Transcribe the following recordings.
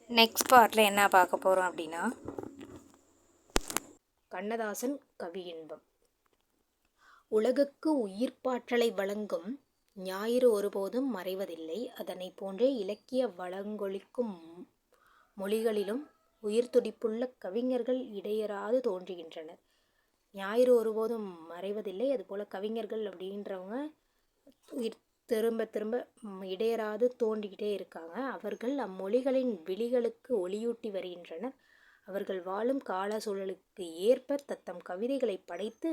Next பார்ட்டில் என்ன பார்க்க போகிறோம் அப்படின்னா, கண்ணதாசன் கவி இன்பம். உலகுக்கு உயிர்ப்பாற்றலை வழங்கும் ஞாயிறு ஒருபோதும் மறைவதில்லை. அதனை போன்றே இலக்கிய வளங்கொழிக்கும் மொழிகளிலும் உயிர் துடிப்புள்ள கவிஞர்கள் இடையறாது தோன்றுகின்றனர். ஞாயிறு ஒருபோதும் மறைவதில்லை. அதுபோல் கவிஞர்கள் அப்படின்றவங்க திரும்ப திரும்ப இடையறாது தோன்றிக்கிட்டே இருக்காங்க. அவர்கள் அம்மொழிகளின் விழிகளுக்கு ஒளியூட்டி வருகின்றனர். அவர்கள் வாழும் கால சூழலுக்கு ஏற்ப தத்தம் கவிதைகளை படைத்து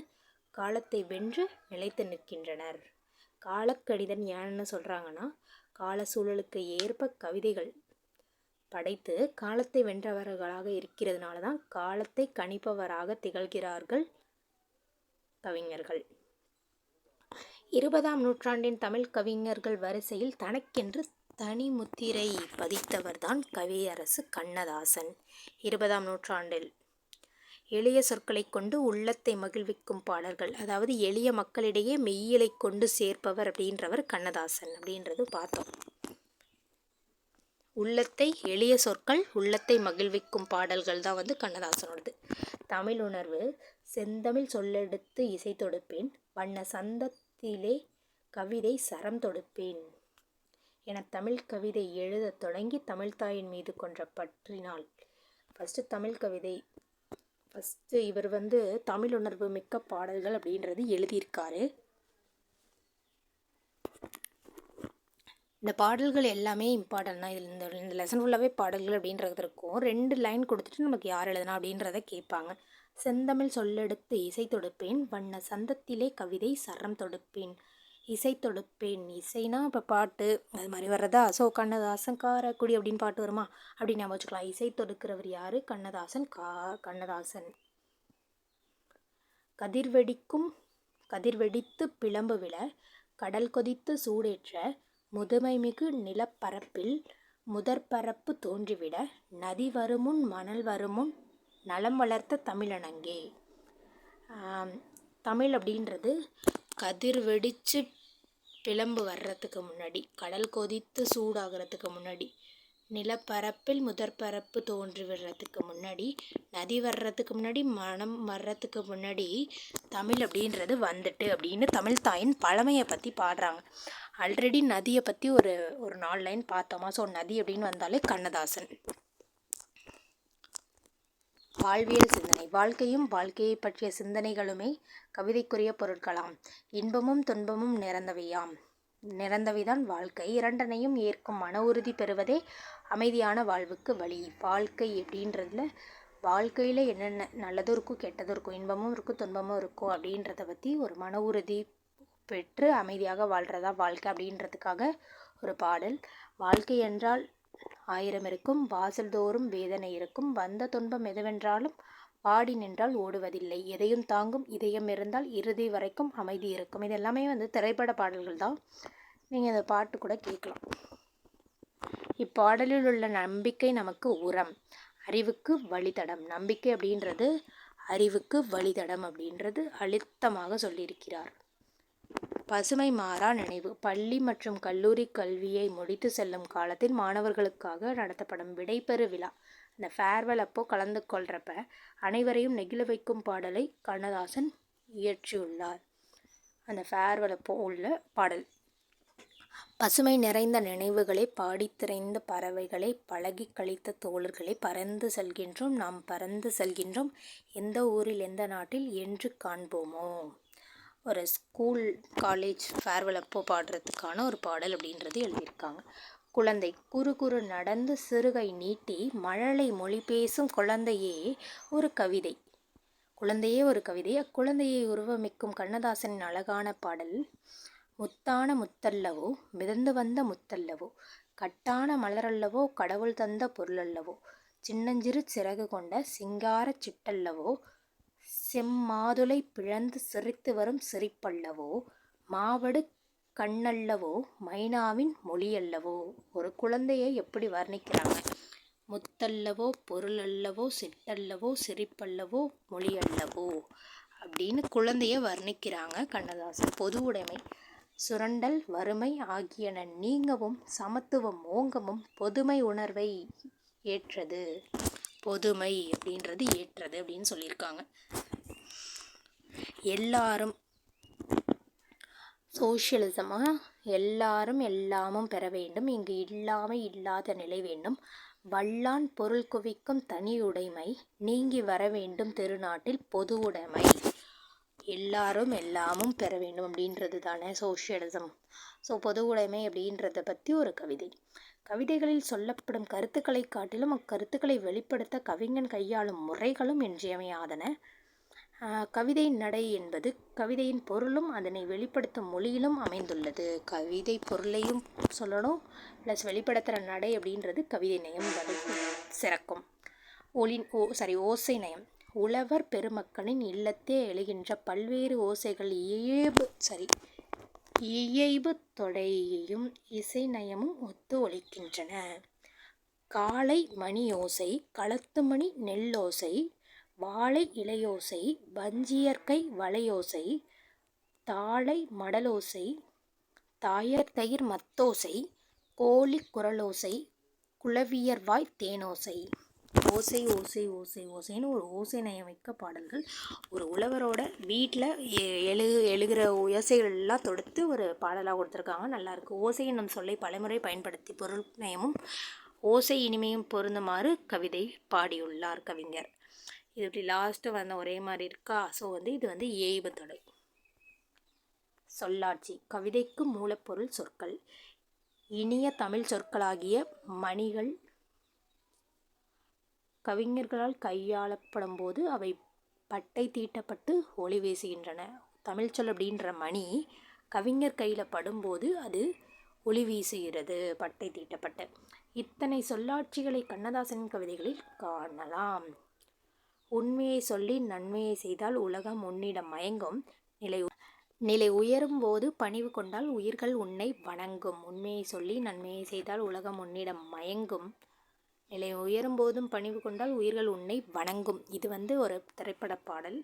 காலத்தை வென்று நிலைத்து நிற்கின்றனர். காலக்கடிதன் ஏன்னு சொல்கிறாங்கன்னா, கால சூழலுக்கு ஏற்ப கவிதைகள் படைத்து காலத்தை வென்றவர்களாக இருக்கிறதுனால தான் காலத்தை கணிப்பவராக திகழ்கிறார்கள் கவிஞர்கள். 20ஆம் நூற்றாண்டின் தமிழ் கவிஞர்கள் வரிசையில் தனக்கென்று தனி முத்திரை பதித்தவர்தான் கவியரசு கண்ணதாசன். 20ஆம் நூற்றாண்டில் எளிய சொற்களை கொண்டு உள்ளத்தை மகிழ்விக்கும் பாடல்கள், அதாவது எளிய மக்களிடையே மெய்யிலை கொண்டு சேர்ப்பவர் அப்படின்றவர் கண்ணதாசன் அப்படின்றது பார்த்தோம். உள்ளத்தை எளிய சொற்கள் உள்ளத்தை மகிழ்விக்கும் பாடல்கள் தான் கண்ணதாசனோடது. தமிழ் உணர்வு செந்தமிழ் சொல்லெடுத்து இசை தொடுப்பேன், வண்ண சந்தத்திலே கவிதை சரம் தொடுப்பேன் என தமிழ் கவிதை எழுத தொடங்கி தமிழ்தாயின் மீது கொன்ற பற்றினால் தமிழ் கவிதை இவர் தமிழ் உணர்வு மிக்க பாடல்கள் அப்படின்றது எழுதியிருக்காரு. இந்த பாடல்கள் எல்லாமே இம்பார்ட்டன்ட் தான். இதில் இந்த லெசன் ஃபுல்லாகவே பாடல்கள் அப்படின்றது இருக்கும். 2 லைன் கொடுத்துட்டு நமக்கு யார் எழுதுனா அப்படின்றத கேட்பாங்க. செந்தமிழ் சொல்லெடுத்து இசை தொடுப்பேன், வண்ண சந்தத்திலே கவிதை சரம் தொடுப்பேன். இசை தொடுப்பேன், இசைனா இப்போ பாட்டு அது மாதிரி வர்றதா. ஸோ கண்ணதாசன் காரக்குடி அப்படின்னு பாட்டு வருமா அப்படின்னு ஞாபகம் வச்சுக்கலாம். இசை தொடுக்கிறவர் யார்? கண்ணதாசன். கண்ணதாசன். கதிர்வெடித்து பிளம்பு விழ, கடல் கொதித்து சூடேற்ற, முதுமைமிகு நிலப்பரப்பில் முதற்பரப்பு தோன்றிவிட, நதி வருமுன் மணல் வருமுன் நலம் வளர்த்த தமிழனங்கே. தமிழ் அப்படின்றது கதிர் வெடித்து பிளம்பு வர்றதுக்கு முன்னாடி, கடல் கொதித்து சூடாகிறதுக்கு முன்னாடி, நிலப்பரப்பில் முதற்பரப்பு தோன்றி விடுறதுக்கு முன்னாடி, நதி வர்றதுக்கு முன்னாடி, மனம் வர்றதுக்கு முன்னாடி தமிழ் அப்படின்றது அப்படின்னு தமிழ் தாயின் பழமையை பற்றி பாடுறாங்க. ஆல்ரெடி நதியை பற்றி ஒரு 4 லைன் பார்த்தோமா. ஸோ நதி அப்படின்னு வந்தாலே கண்ணதாசன். வாழ்வியல் சிந்தனை. வாழ்க்கையும் வாழ்க்கையை பற்றிய சிந்தனைகளுமே கவிதைக்குரிய பொருட்களாம். இன்பமும் துன்பமும் நிறந்தவைதான் வாழ்க்கை. இரண்டனையும் ஏற்கும் மன உறுதி பெறுவதே அமைதியான வாழ்வுக்கு வழி. வாழ்க்கை அப்படின்றதுல வாழ்க்கையில் என்னென்ன நல்லதும் இருக்கும் கெட்டதும் இருக்கும், இன்பமும் இருக்கும் துன்பமும் இருக்கும் அப்படின்றத பற்றி ஒரு மன உறுதி பெற்று அமைதியாக வாழ்கிறதா வாழ்க்கை அப்படின்றதுக்காக ஒரு பாடல். வாழ்க்கை என்றால் 1000 இருக்கும், வாசல் தோறும் வேதனை இருக்கும், வந்த துன்பம் எதுவென்றாலும் வாடி நின்றால் ஓடுவதில்லை, எதையும் தாங்கும் இதயம் இருந்தால் இறுதி வரைக்கும் அமைதி இருக்கும். இது எல்லாமே திரைப்பட பாடல்கள் தான். நீங்கள் இந்த பாட்டு கூட கேட்கலாம். இப்பாடலில் உள்ள நம்பிக்கை நமக்கு உரம், அறிவுக்கு வழித்தடம். நம்பிக்கை அப்படின்றது அறிவுக்கு வழித்தடம் அப்படின்றது அழுத்தமாக சொல்லியிருக்கிறார். பசுமை மாறா நினைவு. பள்ளி மற்றும் கல்லூரி கல்வியை முடித்து செல்லும் காலத்தில் மாணவர்களுக்காக நடத்தப்படும் விடைபெறு விழா, அந்த ஃபேர்வெல் அப்போ கலந்து கொள்கிறப்ப அனைவரையும் நெகிழ வைக்கும் பாடலை கண்ணதாசன் இயற்றியுள்ளார். அந்த ஃபேர்வெல் அப்போ உள்ள பாடல். பசுமை நிறைந்த நினைவுகளை பாடித்திரைந்த பறவைகளை பழகி கழித்த தோழர்களை பறந்து செல்கின்றோம், நாம் பறந்து செல்கின்றோம், எந்த ஊரில் எந்த நாட்டில் என்று காண்போமோ. ஒரு ஸ்கூல் காலேஜ் ஃபேர்வெல் அப்போ பாடுறதுக்கான ஒரு பாடல் அப்படின்றது எழுதியிருக்காங்க. குழந்தை. குறு நடந்து சிறுகை நீட்டி மழலை மொழி பேசும் குழந்தையே ஒரு கவிதை. குழந்தையே ஒரு கவிதை. அக்குழந்தையை உருவமிக்கும் கண்ணதாசனின் அழகான பாடல். முத்தான முத்தல்லவோ மிதந்து வந்த முத்தல்லவோ, கட்டான மலரல்லவோ கடவுள் தந்த பொருளல்லவோ, சின்னஞ்சிறு சிறகு கொண்ட சிங்கார சிட்டல்லவோ, செம்மாதுளை பிழந்து சிரித்து வரும் சிரிப்பல்லவோ, மாவடு கண்ணல்லவோ மைனாவின் மொழியல்லவோ. ஒரு குழந்தையை எப்படி வர்ணிக்கிறாங்க? முத்தல்லவோ பொருளல்லவோ சிட்டல்லவோ சிரிப்பல்லவோ மொழியல்லவோ அப்படின்னு குழந்தைய வர்ணிக்கிறாங்க கண்ணதாசன். பொது உடைமை. சுரண்டல் வறுமை ஆகியன நீங்கவும் சமத்துவம் ஓங்கவும் பொதுமை உணர்வை ஏற்றது. பொதுமை அப்படின்றது ஏற்றது அப்படின்னு சொல்லியிருக்காங்க. எல்லாரும் சோஷியலிசமாக எல்லாரும் எல்லாமும் பெற வேண்டும், இங்கு இல்லாமை இல்லாத நிலை வேண்டும், வல்லான் பொருள் குவிக்கும் தனியுடைமை நீங்கி வர வேண்டும் திருநாட்டில் பொது உடைமை. எல்லாரும் எல்லாமும் பெற வேண்டும் அப்படின்றது தானே சோஷியலிசம். ஸோ பொது உடைமை அப்படின்றத பற்றி ஒரு கவிதை. கவிதைகளில் சொல்லப்படும் கருத்துக்களை காட்டிலும் அக்கருத்துக்களை வெளிப்படுத்த கவிஞன் கையாளும் முறைகளும் இன்றியமையாதன. கவிதை நடை என்பது கவிதையின் பொருளும் அதனை வெளிப்படுத்தும் மொழியிலும் அமைந்துள்ளது. கவிதை பொருளையும் சொல்லணும், ப்ளஸ் வெளிப்படுத்துகிற நடை அப்படின்றது கவிதை நயம் சிறக்கும். ஓசை நயம். உழவர் பெருமக்களின் இல்லத்தே எழுகின்ற பல்வேறு ஓசைகள் இயைபு தொடையையும் இசை நயமும் ஒத்து ஒலிக்கின்றன. காலை மணி ஓசை, களத்து மணி நெல்லோசை, வாழை இலையோசை, வஞ்சியற்கை வளையோசை, தாழை மடலோசை, தாயர் தயிர் மத்தோசை, கோழி குரலோசை, குளவியர்வாய் தேனோசை. ஓசை ஓசை ஓசை ஓசைன்னு ஒரு ஓசை நயமிக்க பாடல்கள். ஒரு உழவரோட வீட்டில் எழுகிற ஓசைகளெல்லாம் தொடுத்து ஒரு பாடலாக கொடுத்துருக்காங்க. நல்லாயிருக்கு. ஓசை என்னும் சொல்லை பலமுறை பயன்படுத்தி பொருள் நயமும் ஓசை இனிமையும் பொருந்துமாறு கவிதை பாடியுள்ளார் கவிஞர். இது இப்படி லாஸ்ட்டு வந்த ஒரே மாதிரி இருக்கா. ஸோ இது ஏய்வு தொடை. சொல்லாட்சி. கவிதைக்கு மூலப்பொருள் சொற்கள். இனிய தமிழ் சொற்களாகிய மணிகள் கவிஞர்களால் கையாளப்படும் போது அவை பட்டை தீட்டப்பட்டு ஒளி வீசுகின்றன. தமிழ் சொல் அப்படின்ற மணி கவிஞர் கையில் படும்போது அது ஒளி வீசுகிறது, பட்டை தீட்டப்பட்டு. இத்தனை சொல்லாட்சிகளை கண்ணதாசனின் கவிதைகளில் காணலாம். உண்மையை சொல்லி நன்மையை செய்தால் உலகம் உன்னிடம் மயங்கும், நிலை உயரும் போது பணிவு கொண்டால் உயிர்கள் உன்னை வணங்கும். உண்மையை சொல்லி நன்மையை செய்தால் உலகம் உன்னிடம் மயங்கும், நிலை உயரும் போதும் பணிவு கொண்டால் உயிர்கள் உன்னை வணங்கும். இது ஒரு திரைப்பட பாடல்.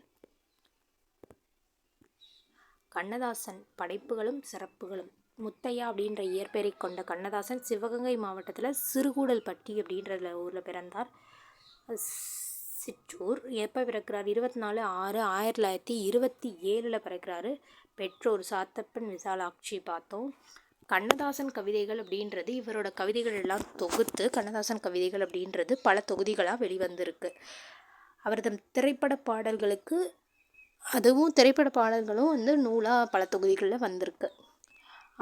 கண்ணதாசன் படைப்புகளும் சிறப்புகளும். முத்தையா அப்படின்ற இயற்பெயரை கொண்ட கண்ணதாசன் சிவகங்கை மாவட்டத்தில் சிறுகூடல்பட்டி அப்படின்ற ஊரில் பிறந்தார். சிற்றூர். எப்போ பிறக்கிறார்? 24/6/1927 பிறக்கிறாரு. பெற்றோர் சாத்தப்பன் விசாலாட்சி பார்த்தோம். கண்ணதாசன் கவிதைகள் அப்படின்றது இவரோட கவிதைகள் எல்லாம் தொகுத்து கண்ணதாசன் கவிதைகள் அப்படின்றது பல தொகுதிகளாக வெளிவந்திருக்கு. அவரது திரைப்பட பாடல்களும் நூலாக பல தொகுதிகளில் வந்திருக்கு.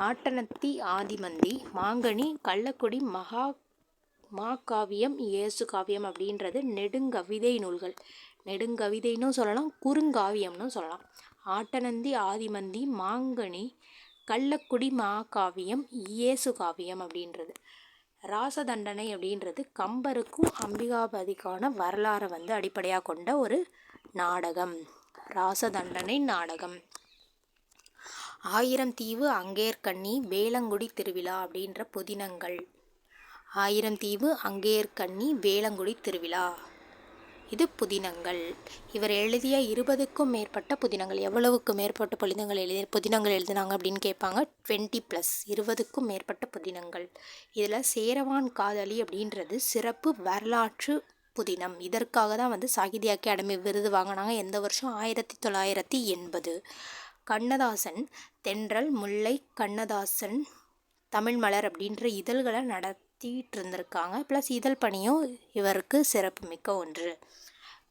ஆட்டனத்தி ஆதிமந்தி, மாங்கனி, கள்ளக்குடி, மாகாவியம், இயேசு காவியம் அப்படின்றது நெடுங்கவிதை நூல்கள். நெடுங்கவிதைன்னு சொல்லலாம், குறுங்காவியம்னு சொல்லலாம். ஆட்டனந்தி ஆதிமந்தி, மாங்கனி, கள்ளக்குடி, மாகாவியம், இயேசு காவியம் அப்படின்றது. ராசதண்டனை அப்படின்றது கம்பருக்கும் அம்பிகாபதிக்கான வரலாறை அடிப்படையாக கொண்ட ஒரு நாடகம். ராசதண்டனை நாடகம். ஆயிரம் தீவு அங்கேற்கண்ணி, வேளங்குடி திருவிழா அப்படின்ற புதினங்கள். ஆயிரம் தீவு அங்கேற்கண்ணி, வேளங்குடி திருவிழா, இது புதினங்கள். இவர் எழுதிய 20க்கும் மேற்பட்ட புதினங்கள். எவ்வளவுக்கு மேற்பட்ட புதினங்கள் எழுதினாங்க அப்படின்னு கேட்பாங்க. 20+, 20க்கும் மேற்பட்ட புதினங்கள். இதில் சேரவான் காதலி அப்படின்றது சிறப்பு வரலாற்று புதினம். இதற்காக தான் சாகித்ய அகாடமி விருது வாங்கினாங்க. எந்த வருஷம்? 1980. கண்ணதாசன் தென்றல், முல்லை, கண்ணதாசன், தமிழ் மலர் அப்படின்ற இதழ்களை நடத்திட்டு இருந்திருக்காங்க. ப்ளஸ் இதழ் பணியும் இவருக்கு சிறப்பு மிக்க ஒன்று.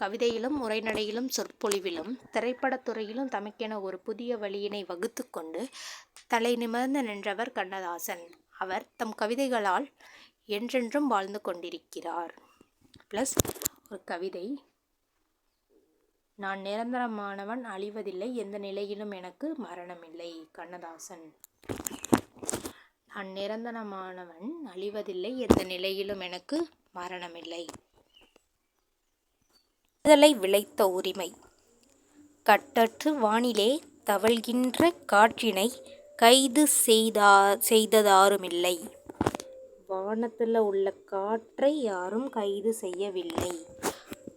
கவிதையிலும் உரைநடையிலும் சொற்பொழிவிலும் திரைப்படத்துறையிலும் தமக்கென ஒரு புதிய வழியினை வகுத்து கொண்டு தலை நிமிர்ந்து நின்றவர் கண்ணதாசன். அவர் தம் கவிதைகளால் என்றென்றும் வாழ்ந்து கொண்டிருக்கிறார். ப்ளஸ் ஒரு கவிதை. நான் நிரந்தரமானவன், அழிவதில்லை, எந்த நிலையிலும் எனக்கு மரணமில்லை. கண்ணதாசன். நான் நிரந்தரமானவன், அழிவதில்லை, எந்த நிலையிலும் எனக்கு மரணமில்லை. விடுதலை விளைத்த உரிமை. கட்டற்று வானிலே தவழ்கின்ற காற்றினை கைது செய்ததாருமில்லை. வானத்தில் உள்ள காற்றை யாரும் கைது செய்யவில்லை.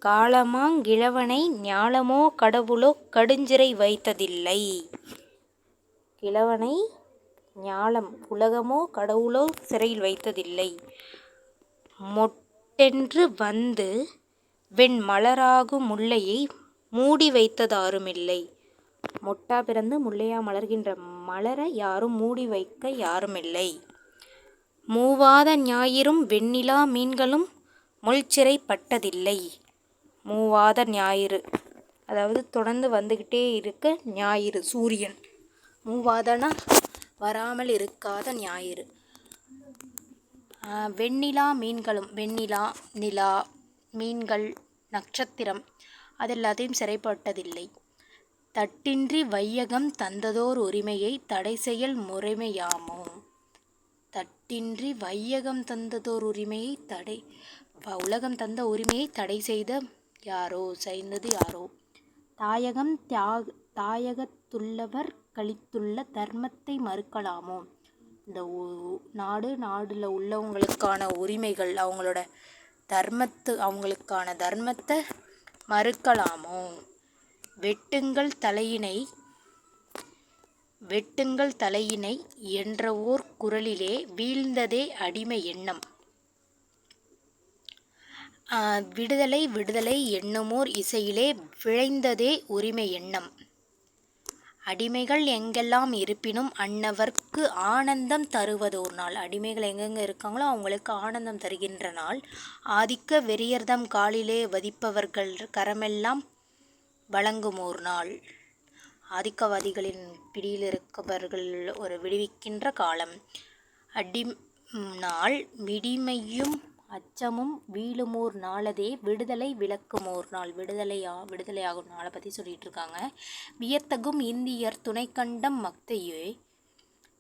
காலமாங்கிழவனை ஞாலமோ கடவுளோ கடுஞ்சிறை வைத்ததில்லை. கிழவனை ஞாலம் உலகமோ கடவுளோ சிறையில் வைத்ததில்லை. மொட்டென்று வந்து வெண்மலராகும் முல்லையை மூடி வைத்ததாருமில்லை. மொட்டா பிறந்து முல்லையா மலர்கின்ற மலரை யாரும் மூடி வைக்க யாருமில்லை. மூவாத ஞாயிறும் வெண்ணிலா மீன்களும் முள்சிறை பட்டதில்லை. மூவாத ஞாயிறு அதாவது தொடர்ந்து வந்துக்கிட்டே இருக்க ஞாயிறு சூரியன். மூவாதனா வராமல் இருக்காத ஞாயிறு. வெண்ணிலா மீன்களும் வெண்ணிலா நிலா மீன்கள் நட்சத்திரம் அதெல்லாத்தையும் சிறைப்பட்டதில்லை. தட்டின்றி வையகம் தந்ததோர் உரிமையை தடை செயல் முறைமையாமோ. தட்டின்றி வையகம் தந்ததோர் உரிமையை தடை உலகம் தந்த உரிமையை தடை செய்த செய்தது யாரோ. தாயகம் தாயகத்துள்ளவர் கழித்துள்ள தர்மத்தை மறுக்கலாமோ. இந்த நாடுல உள்ளவங்களுக்கான உரிமைகள் அவங்களுக்கான தர்மத்தை மறுக்கலாமோ. வெட்டுங்கள் தலையினை என்ற ஓர் குரலிலே வீழ்ந்ததே அடிமை எண்ணம். விடுதலை விடுதலை எண்ணுமோர் இசையிலே விழைந்ததே உரிமை எண்ணம். அடிமைகள் எங்கெல்லாம் இருப்பினும் அன்னவர்க்கு ஆனந்தம் தருவதோர் நாள். அடிமைகள் எங்கெங்கே இருக்காங்களோ அவங்களுக்கு ஆனந்தம் தருகின்ற நாள். ஆதிக்க வெறியர்தம் காலிலே வதிப்பவர்கள் கரமெல்லாம் வழங்குமோர் நாள். ஆதிக்கவாதிகளின் பிடியில் இருக்கவர்கள் ஒரு விடுவிக்கின்ற காலம். நாள் மிடிமையும் அச்சமும் வீழுமோர் நாளதே விடுதலை விளக்குமோர் நாள். விடுதலையாகும் நாளை பற்றி சொல்லிட்டு இருக்காங்க. வியத்தகும் இந்தியர் துணைக்கண்டம் மக்தையே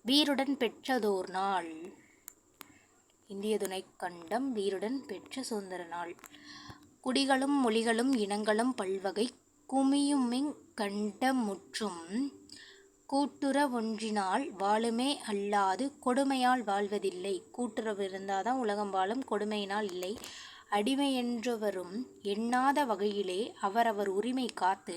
வீருடன் பெற்றதோர் நாள். இந்திய துணைக்கண்டம் வீருடன் பெற்ற சுதந்திர நாள். குடிகளும் மொழிகளும் இனங்களும் பல்வகை குமியுமிங் கண்டமுற்றும் கூட்டுறவொன்றினால் வாழுமே அல்லாது கொடுமையால் வாழ்வதில்லை. கூட்டுறவு இருந்தாதான் உலகம் வாழும், கொடுமையினால் இல்லை. அடிமை என்றவரும் எண்ணாத வகையிலே அவரவர் உரிமை காத்து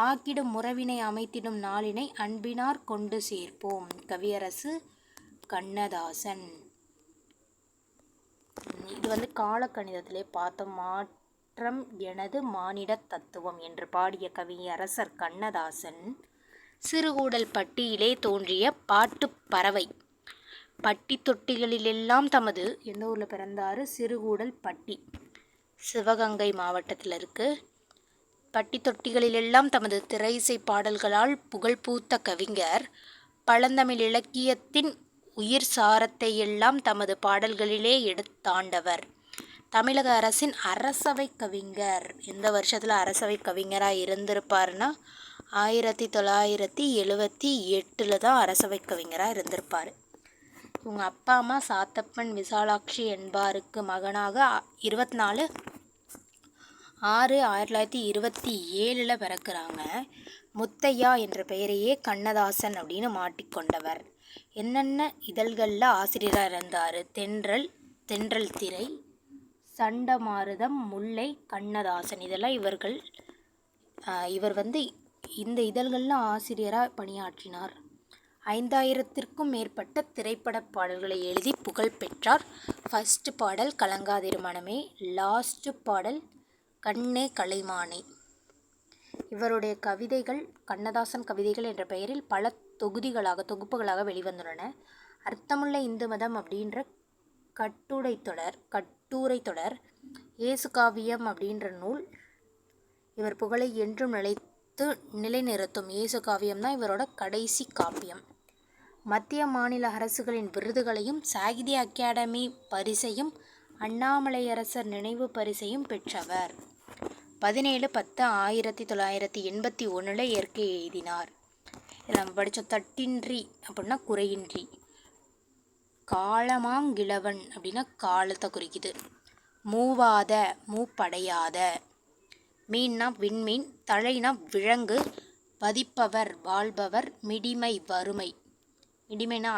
ஆக்கிடும் முறவினை அமைத்திடும் நாளினை அன்பினார் கொண்டு சேர்ப்போம். கவியரசு கண்ணதாசன். இது காலக்கணிதத்திலே பார்த்த மாற்றம் எனது மானிட தத்துவம் என்று பாடிய கவியரசர் கண்ணதாசன் சிறுகூடல் பட்டியிலே தோன்றிய பாட்டுப் பறவை. பட்டி தொட்டிகளிலெல்லாம் தமது எந்த ஊரில் பிறந்தாரு? சிறுகூடல் பட்டி, சிவகங்கை மாவட்டத்தில் இருக்கு. பட்டி தொட்டிகளிலெல்லாம் தமது திரையிசை பாடல்களால் புகழ் பூத்த கவிஞர் பழந்தமிழ் இலக்கியத்தின் உயிர் சாரத்தை எல்லாம் தமது பாடல்களிலே எடுத்தாண்டவர். தமிழக அரசின் அரசவை கவிஞர். எந்த வருஷத்தில் அரசவை கவிஞராக இருந்திருப்பாருன்னா 1978 தான் அரசவை கவிஞராக இருந்திருப்பார். இவங்க அப்பா அம்மா சாத்தப்பன் விசாலாட்சி என்பாருக்கு மகனாக 24/6/1927 பிறக்கிறாங்க. முத்தையா என்ற பெயரையே கண்ணதாசன் அப்படின்னு மாட்டிக்கொண்டவர். என்னென்ன இதழ்களில் ஆசிரியராக இருந்தார்? தென்றல் திரை, சண்டமாருதம், முல்லை, கண்ணதாசன். இதெல்லாம் இவர் இந்த இதழ்களில் ஆசிரியராக பணியாற்றினார். 5000த்திற்கும் மேற்பட்ட திரைப்பட பாடல்களை எழுதி புகழ் பெற்றார். ஃபர்ஸ்ட் பாடல் கலங்காதிரு மனமே, லாஸ்ட் பாடல் கண்ணே கலைமானே. இவருடைய கவிதைகள் கண்ணதாசன் கவிதைகள் என்ற பெயரில் பல தொகுப்புகளாக வெளிவந்துள்ளன. அர்த்தமுள்ள இந்து மதம் அப்படின்ற கட்டுரை தொடர், இயேசு காவியம் அப்படின்ற நூல் இவர் புகழை என்றும் நிலைநிறுத்தும். இயேசு காவியம் தான் இவரோட கடைசி காப்பியம். மத்திய மாநில அரசுகளின் விருதுகளையும் சாகித்ய அகாடமி பரிசையும் அண்ணாமலையரசர் நினைவு பரிசையும் பெற்றவர். 17/10/1981 இயற்கை எழுதினார். நம்ம படித்தோம். தட்டின்றி அப்படின்னா குறையின்றி, காலமாங்கிழவன் அப்படின்னா காலத்தை குறிக்குது. மூவாத மூப்படையாத, மீன்னா விண்மீன், தழைனா விலங்கு, வதிப்பவர் வாழ்பவர், மிடிமை வறுமை. மிடிமைனா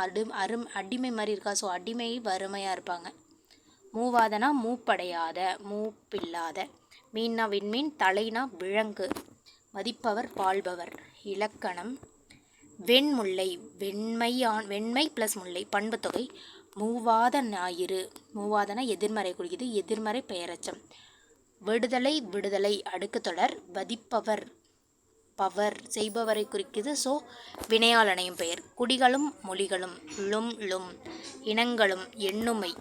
அடிமை மாதிரி இருக்கா, ஸோ அடிமை வறுமையாக இருப்பாங்க. மூவாதனா மூப்படையாத மூப்பில்லாத, மீன்னா விண்மீன், தழைனா விலங்கு, மதிப்பவர் வாழ்பவர். இலக்கணம் வெண்முல்லை வெண்மை ப்ளஸ் முல்லை பண்புத்தொகை மூவாத ஞாயிறு. மூவாதன எதிர்மறை குறிக்குது, எதிர்மறை பெயரச்சம். விடுதலை அடுக்கு தொடர். வதிப்பவர் பவர் செய்பவரை குறிக்குது, ஸோ வினையால் அணையும் பெயர். குடிகளும் மொழிகளும் லும் இனங்களும் எண்ணுமை